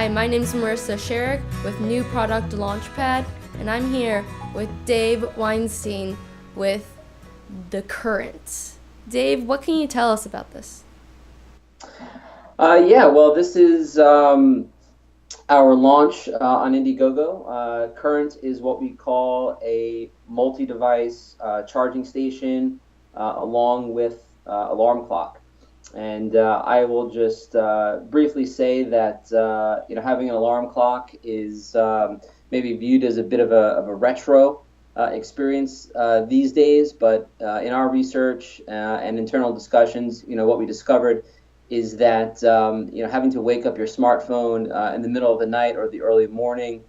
Hi, my name is Marissa Sherrick with new product Launchpad, and I'm here with Dave Weinstein with the Kurrent. Dave, what can you tell us about this? This is our launch on Indiegogo. Kurrent is what we call a multi-device charging station along with alarm clock. And I will just briefly say that having an alarm clock is maybe viewed as a bit of a retro experience these days, but in our research and internal discussions, what we discovered is that having to wake up your smartphone in the middle of the night or the early morning,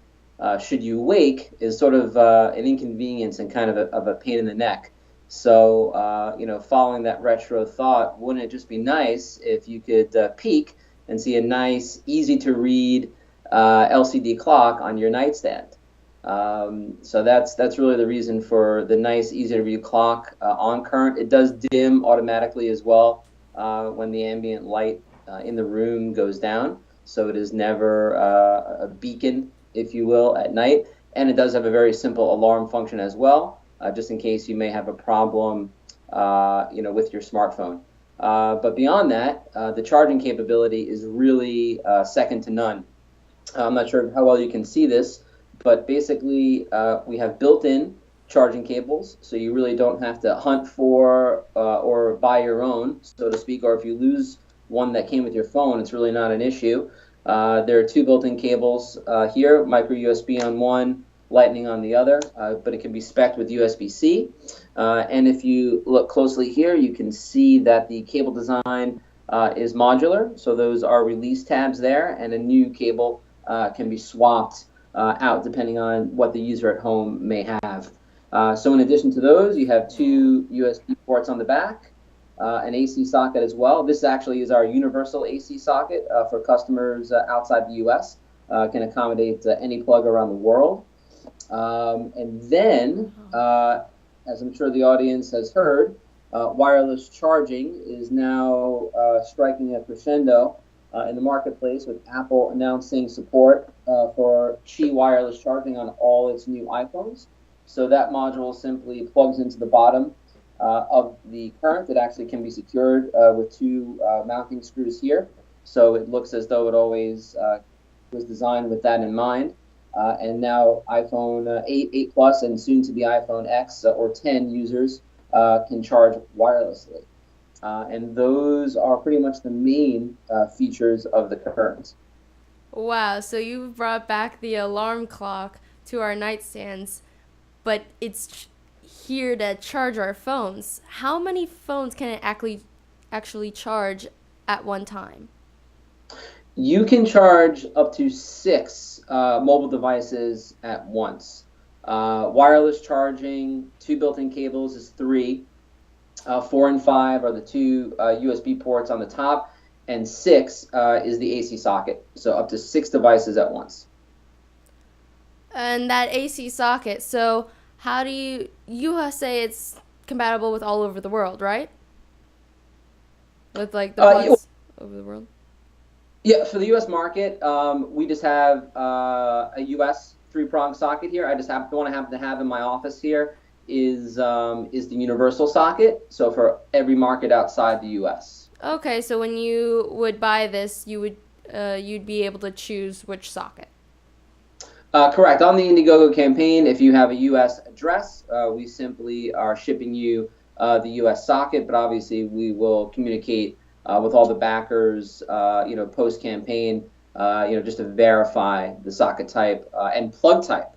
should you wake, is sort of an inconvenience and kind of a pain in the neck. So, following that retro thought, wouldn't it just be nice if you could peek and see a nice, easy-to-read LCD clock on your nightstand? So that's really the reason for the nice, easy-to-read clock on Kurrent. It does dim automatically as well when the ambient light in the room goes down. So it is never a beacon, if you will, at night. And it does have a very simple alarm function as well. Just in case you may have a problem, with your smartphone. But beyond that, the charging capability is really second to none. I'm not sure how well you can see this, but basically we have built-in charging cables, so you really don't have to hunt for or buy your own, so to speak, or if you lose one that came with your phone, it's really not an issue. There are two built-in cables here, micro USB on one, Lightning on the other, but it can be spec'd with USB-C. And if you look closely here, you can see that the cable design is modular. So those are release tabs there, and a new cable can be swapped out depending on what the user at home may have. So in addition to those, you have two USB ports on the back, an AC socket as well. This actually is our universal AC socket for customers outside the US. Can accommodate any plug around the world. And then, as I'm sure the audience has heard, wireless charging is now striking a crescendo in the marketplace, with Apple announcing support for Qi wireless charging on all its new iPhones. So that module simply plugs into the bottom of the Kurrent. It actually can be secured with two mounting screws here. So it looks as though it always was designed with that in mind. And now iPhone 8, 8 Plus, and soon to be iPhone X or 10 users can charge wirelessly. And those are pretty much the main features of the Kurrent. Wow, so you brought back the alarm clock to our nightstands, but it's here to charge our phones. How many phones can it actually charge at one time? You can charge up to 6 mobile devices at once. Wireless charging, 2 built-in cables is 3. 4 and 5 are the 2 USB ports on the top, and 6 is the AC socket. So up to 6 devices at once. And that AC socket, so how do you say it's compatible with all over the world, right? With like the plugs over the world? Yeah, for the U.S. market, we just have a U.S. 3-prong socket here. The one I happen to have in my office here is the universal socket. So for every market outside the U.S. Okay, so when you would buy this, you'd be able to choose which socket. Correct. On the Indiegogo campaign, if you have a U.S. address, we simply are shipping you the U.S. socket, but obviously we will communicate with all the backers, post-campaign, just to verify the socket type and plug type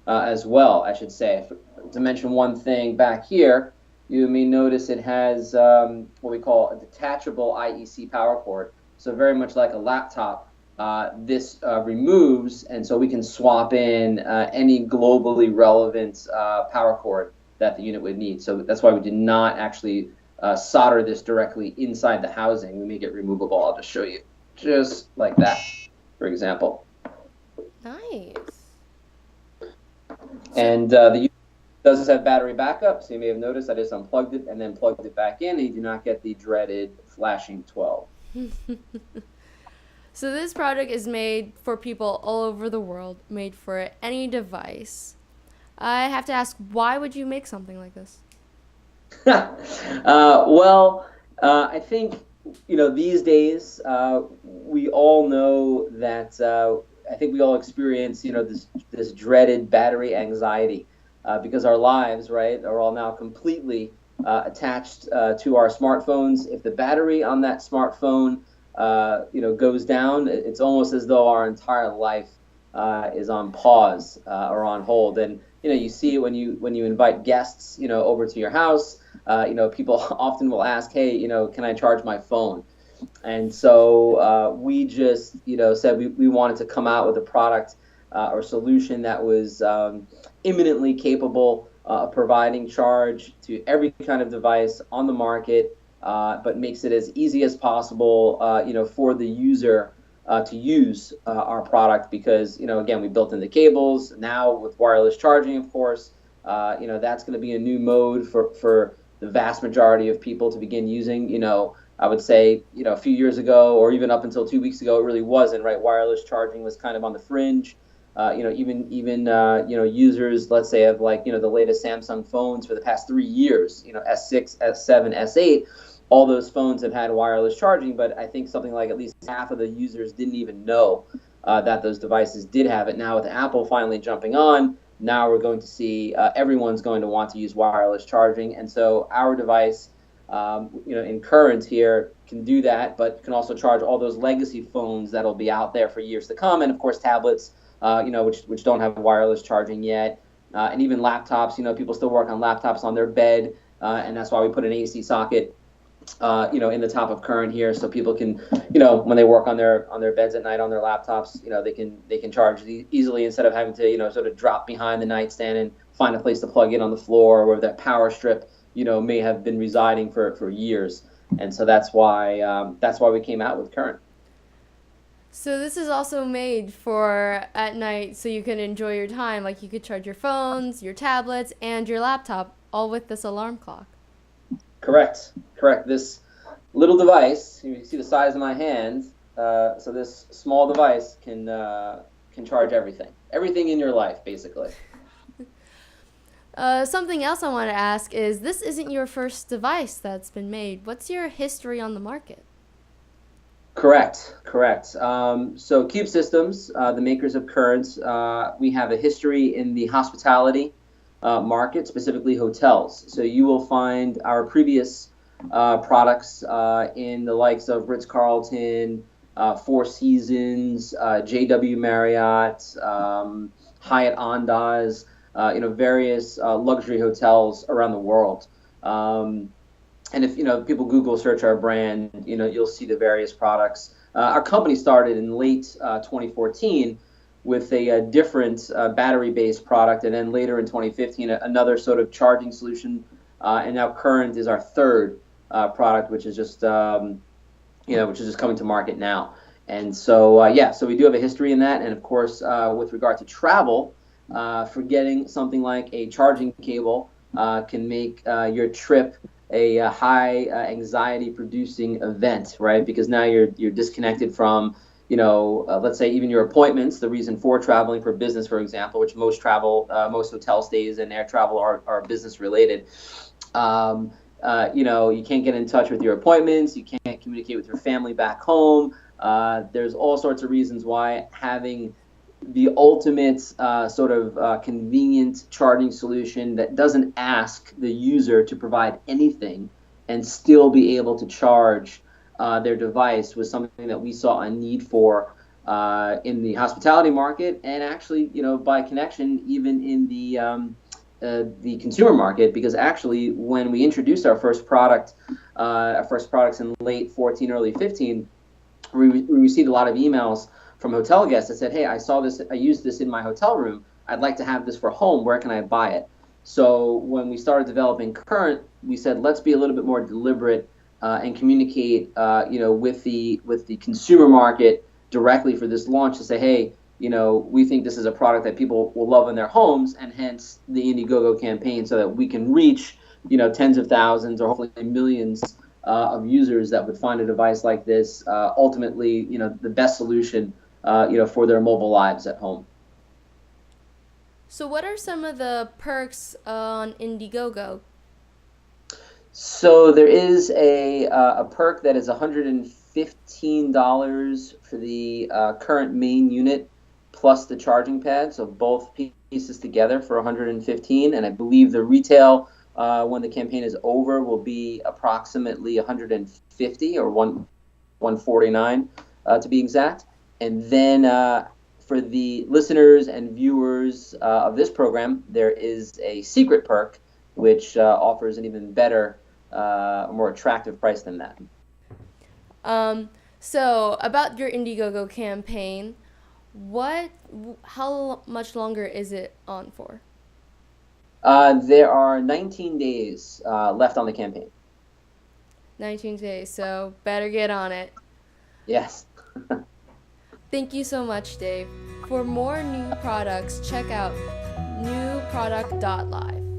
as well, I should say. To mention one thing back here, you may notice it has what we call a detachable IEC power cord. So very much like a laptop, this removes, and so we can swap in any globally relevant power cord that the unit would need. So that's why we did not actually solder this directly inside the housing. We make it removable. I'll just show you, just like that, for example. Nice. And the unit does have battery backup, so you may have noticed I just unplugged it and then plugged it back in, and you do not get the dreaded flashing 12. So this product is made for people all over the world, made for any device. I have to ask, why would you make something like this? Well, I think these days we all know that I think we all experience this dreaded battery anxiety because our lives, right, are all now completely attached to our smartphones. If the battery on that smartphone goes down, it's almost as though our entire life is on pause or on hold. And you see it when you invite guests over to your house. People often will ask, hey, can I charge my phone? And so we just said we wanted to come out with a product or solution that was imminently capable of providing charge to every kind of device on the market, but makes it as easy as possible for the user to use our product, because again, we built in the cables. Now with wireless charging, of course, that's going to be a new mode for the vast majority of people to begin using. I would say a few years ago, or even up until 2 weeks ago, it really wasn't, right. Wireless charging was kind of on the fringe. Even users, let's say, of the latest Samsung phones for the past 3 years, S6, S7, S8, all those phones have had wireless charging, but I think something like at least half of the users didn't even know that those devices did have it. Now with Apple finally jumping on, now we're going to see everyone's going to want to use wireless charging, and so our device, in Kurrent here, can do that, but can also charge all those legacy phones that'll be out there for years to come, and of course tablets, which don't have wireless charging yet, and even laptops. People still work on laptops on their bed, and that's why we put an AC socket in the top of Kurrent here, so people can, when they work on their beds at night on their laptops, they can charge easily, instead of having to sort of drop behind the nightstand and find a place to plug in on the floor where that power strip may have been residing for years. And so that's why we came out with Kurrent. So this is also made for at night, so you can enjoy your time. Like you could charge your phones, your tablets, and your laptop, all with this alarm clock. Correct. This little device, you see the size of my hand, so this small device can charge everything in your life, basically. Something else I want to ask is, this isn't your first device that's been made. What's your history on the market? Correct. So Kube Systems, the makers of Kurrent, we have a history in the hospitality market, specifically hotels. So you will find our previous products in the likes of Ritz-Carlton, Four Seasons, JW Marriott, Hyatt Andaz, various luxury hotels around the world. And if people Google search our brand, you'll see the various products. Our company started in late 2014 with a different battery-based product, and then later in 2015 another sort of charging solution, and now Kurrent is our third product, which is just coming to market now. And so so we do have a history in that, and of course with regard to travel, forgetting something like a charging cable can make your trip a high anxiety-producing event, right? Because now you're disconnected from let's say even your appointments, the reason for traveling for business, for example, which most hotel stays and air travel are business related. You can't get in touch with your appointments, you can't communicate with your family back home. There's all sorts of reasons why having the ultimate convenient charging solution that doesn't ask the user to provide anything and still be able to charge their device was something that we saw a need for in the hospitality market, and actually, by connection, even in the consumer market, because actually, when we introduced our first products in late 14, early 15, we received a lot of emails from hotel guests that said, "Hey, I saw this, I used this in my hotel room. I'd like to have this for home. Where can I buy it?" So when we started developing Kurrent, we said, let's be a little bit more deliberate and communicate, with the consumer market directly for this launch, to say, hey, we think this is a product that people will love in their homes, and hence the Indiegogo campaign, so that we can reach, tens of thousands or hopefully millions of users that would find a device like this ultimately, the best solution, for their mobile lives at home. So what are some of the perks on Indiegogo? So there is a perk that is $115 for the current main unit plus the charging pad. So both pieces together for $115, and I believe the retail when the campaign is over will be approximately $150 or 149 to be exact. And then for the listeners and viewers of this program, there is a secret perk which offers an even better, more attractive price than that. So about your Indiegogo campaign, how much longer is it on for? There are 19 days left on the campaign. 19 days, so better get on it. Yes. Thank you so much, Dave. For more new products, check out newproduct.live.